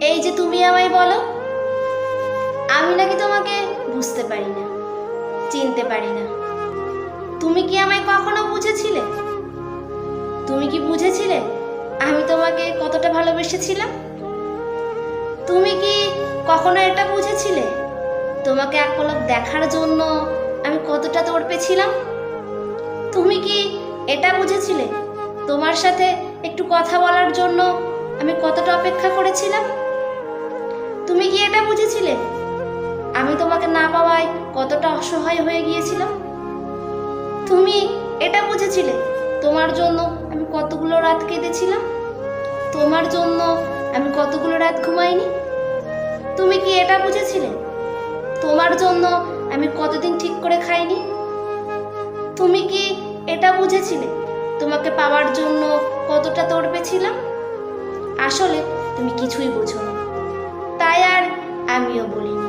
এই যে তুমি আমায় বলো, আমি নাকি তোমাকে বুঝতে পারি না, চিনতে পারি না। তুমি কি আমায় কখনো বুঝেছিলে? তুমি কি বুঝেছিলে আমি তোমাকে কতটা ভালোবেসেছিলাম? তুমি কি কখনো এটা বুঝেছিলে তোমাকে এক পলক দেখার জন্য আমি কতটা তড়পেছিলাম? তুমি কি এটা বুঝেছিলে তোমার সাথে একটু কথা বলার জন্য আমি কতটা অপেক্ষা করেছিলাম? তুমি কি এটা বুঝেছিলে আমি তোমাকে না পাওয়ায় কতটা অসহায় হয়ে গিয়েছিলাম? তুমি এটা বুঝেছিলে তোমার জন্য আমি কতগুলো রাত কেঁদেছিলাম? তোমার জন্য আমি কতগুলো রাত ঘুমাইনি? তুমি কি এটা বুঝেছিলে তোমার জন্য আমি কতদিন ঠিক করে খাইনি? তুমি কি এটা বুঝেছিলে তোমাকে পাওয়ার জন্য কতটা তড়পেছিলাম? আসলে তুমি কিছুই বোঝো না, তাই আর আমিও বলিনি।